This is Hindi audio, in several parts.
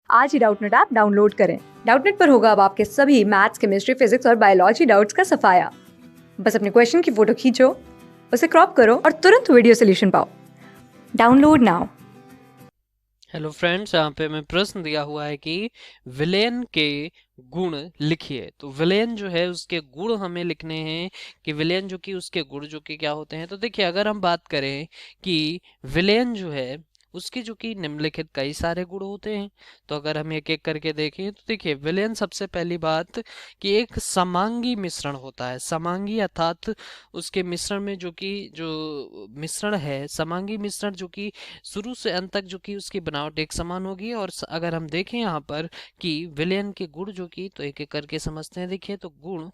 आज ही डाउटनेट ऐप डाउनलोड करें। डाउटनेट पर होगा अब आपके सभी मैथ्स, केमिस्ट्री, फिजिक्स और बायोलॉजी डाउट्स का सफाया। बस अपने क्वेश्चन की फोटो खींचो, उसे क्रॉप करो और तुरंत वीडियो सोल्यूशन पाओ। Download now. हेलो फ्रेंड्स, यहाँ पे मैं प्रश्न दिया हुआ है कि विलेन के गुण लिखिए। तो विलेन जो है उसके गुण हमें लिखने हैं कि विलेन जो कि उसके गुण जो कि क्या होते हैं। तो देखिए, अगर हम बात करें कि विलेन जो है उसके जो कि निम्नलिखित कई सारे गुण होते हैं। तो अगर हम एक एक करके देखें तो देखिए, विलेन सबसे पहली बात कि एक समांगी मिश्रण होता है। समांगी अर्थात उसके मिश्रण में जो मिश्रण है, समांगी मिश्रण जो कि शुरू से अंत तक जो कि उसकी बनावट एक समान होगी। और अगर हम देखें यहाँ पर कि विलेन के गुण जो कि, तो एक एक करके समझते हैं। देखिए, तो गुण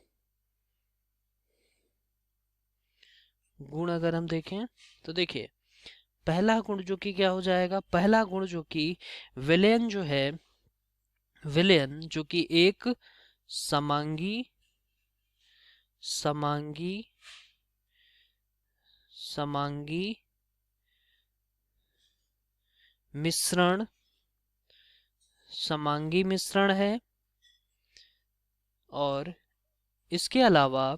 गुण अगर हम देखें तो देखिए, पहला गुण जो कि क्या हो जाएगा, पहला गुण जो कि विलेन जो है, विलेन जो कि एक समांगी समांगी समांगी मिश्रण समांगी मिश्रण है। और इसके अलावा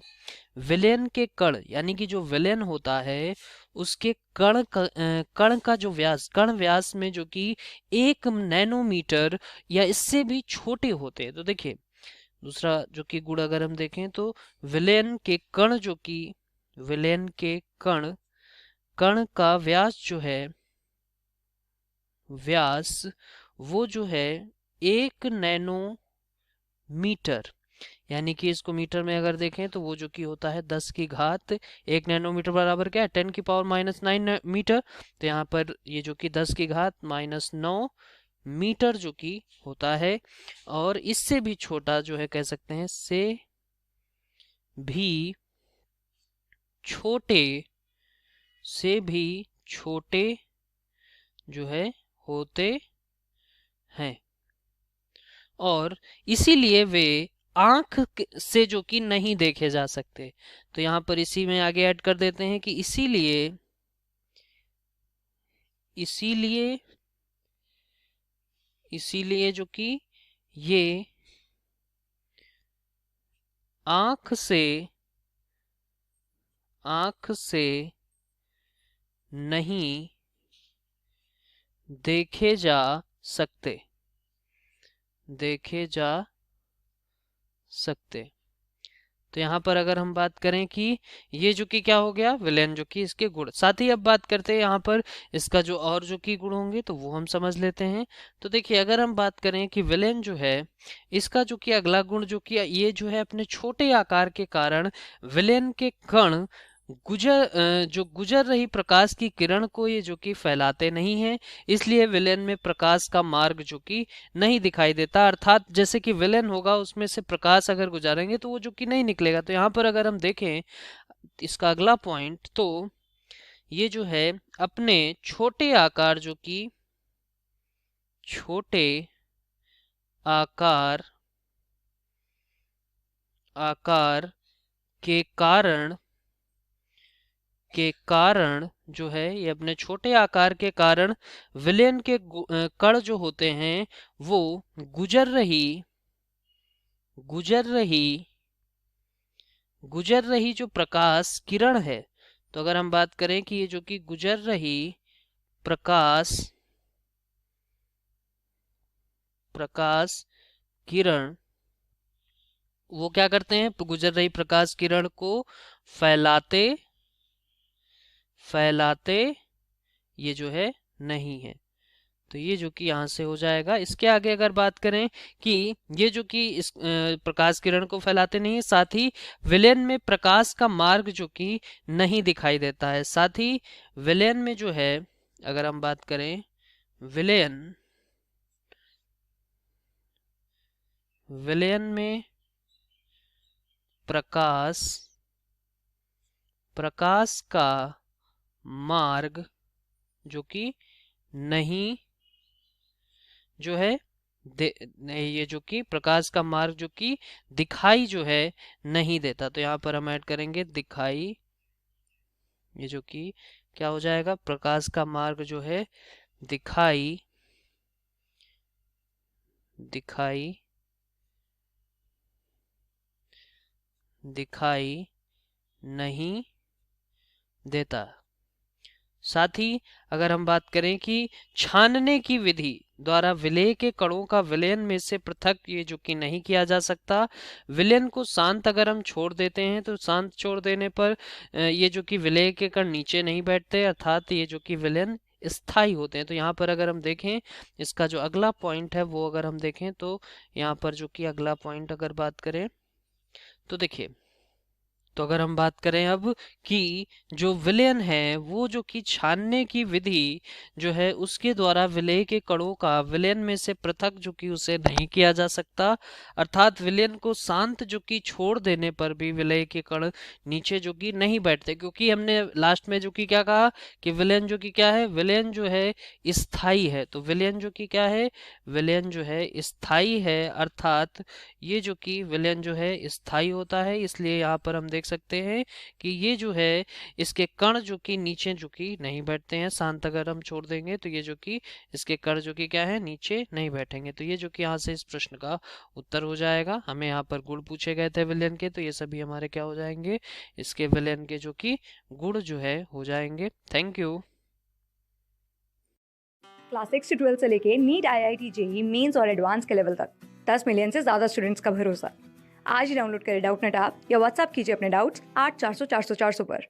विलेन के कण, यानी कि जो विलेन होता है उसके कण का जो व्यास, कण व्यास में जो कि 1 नैनोमीटर या इससे भी छोटे होते हैं। तो देखिए, दूसरा जो कि गुण अगर हम देखें तो विलेन के कण जो कि, विलेन के कण कण का व्यास जो है, व्यास वो जो है 1 नैनोमीटर, यानी कि इसको मीटर में अगर देखें तो वो जो कि होता है 10 की घात 1 नैनोमीटर बराबर क्या है, 10⁻⁹ तो यहाँ पर ये जो कि 10 की घात -9 मीटर जो कि होता है। और इससे भी छोटा जो है, कह सकते हैं से भी छोटे, से भी छोटे जो है होते हैं। और इसीलिए वे से जो कि नहीं देखे जा सकते। तो यहाँ पर इसी में आगे ऐड कर देते हैं कि इसीलिए इसीलिए इसीलिए जो कि ये आंख से नहीं देखे जा सकते, देखे जा सकते। तो यहाँ पर अगर हम बात करें कि ये जो कि क्या हो गया, विलेन जो कि इसके गुण। साथ ही अब बात करते हैं यहाँ पर इसका जो और जो कि गुण होंगे तो वो हम समझ लेते हैं। तो देखिए, अगर हम बात करें कि विलेन जो है इसका जो कि अगला गुण जो कि ये जो है अपने छोटे आकार के कारण विलेन के कण जो गुजर रही प्रकाश की किरण को ये जो कि फैलाते नहीं है। इसलिए विलेन में प्रकाश का मार्ग जो कि नहीं दिखाई देता। अर्थात जैसे कि विलेन होगा उसमें से प्रकाश अगर गुजारेंगे तो वो जो कि नहीं निकलेगा। तो यहाँ पर अगर हम देखें इसका अगला पॉइंट, तो ये जो है अपने छोटे आकार जो कि छोटे आकार आकार के कारण जो है, ये अपने छोटे आकार के कारण विलेन के कण जो होते हैं वो गुजर रही गुजर रही गुजर रही जो प्रकाश किरण है। तो अगर हम बात करें कि ये जो कि गुजर रही प्रकाश प्रकाश किरण, वो क्या करते हैं, गुजर रही प्रकाश किरण को फैलाते फैलाते ये जो है नहीं है। तो ये जो कि यहाँ से हो जाएगा। इसके आगे अगर बात करें कि ये जो कि इस प्रकाश किरण को फैलाते नहीं है, साथ ही विलेन में प्रकाश का मार्ग जो कि नहीं दिखाई देता है। साथ ही विलेन में जो है, अगर हम बात करें विलेन विलेन में प्रकाश प्रकाश का मार्ग जो कि नहीं जो है ये जो कि प्रकाश का मार्ग जो कि दिखाई जो है नहीं देता। तो यहाँ पर हम ऐड करेंगे दिखाई। ये जो कि क्या हो जाएगा, प्रकाश का मार्ग जो है दिखाई दिखाई नहीं देता। साथ ही अगर हम बात करें कि छानने की विधि द्वारा विलेय के कणों का विलयन में से पृथक ये जो कि नहीं किया जा सकता। विलयन को शांत अगर हम छोड़ देते हैं तो शांत छोड़ देने पर ये जो कि विलेय के कण नीचे नहीं बैठते, अर्थात ये जो कि विलयन स्थाई होते हैं। तो यहाँ पर अगर हम देखें इसका जो अगला पॉइंट है वो अगर हम देखें तो यहाँ पर जो कि अगला पॉइंट अगर बात करें तो देखिए, तो अगर हम बात करें अब कि जो विलयन है वो जो कि छानने की विधि जो है उसके द्वारा विलेय के कणों का विलयन में से पृथक जो कि उसे नहीं किया जा सकता, अर्थात विलयन को शांत जो कि छोड़ देने पर भी विलेय के कण नीचे जो कि नहीं बैठते, क्योंकि हमने लास्ट में जो कि क्या कहा कि विलयन जो कि क्या है, विलयन जो है स्थाई है। तो विलयन जो कि क्या है, विलयन जो है स्थाई है, अर्थात ये जो कि विलयन जो है स्थाई होता है। इसलिए यहाँ पर हम देख सकते हैं कि ये जो है इसके कण जो कि नीचे जो कि नहीं बैठते हैं, शांत अगर हम छोड़ देंगे तो ये जो कि इसके कण जो कि क्या है नीचे नहीं बैठेंगे। तो ये जो कि यहाँ से इस प्रश्न का उत्तर हो जाएगा। हमें यहाँ पर गुण पूछे गए थे विलयन के, तो ये सभी हमारे क्या हो जाएंगे, इसके विलयन के जो कि गुण जो है हो जाएंगे। Thank you. क्लास 6 से 12 से लेके नीट, IIT, जेईई मेंस और एडवांस के लेवल तक 10 मिलियन से ज़्यादा स्टूडेंट्स का भरोसा। आज ही डाउनलोड करें डाउटनेट ऐप या व्हाट्सएप कीजिए अपने डाउट्स 8400 400 400 पर।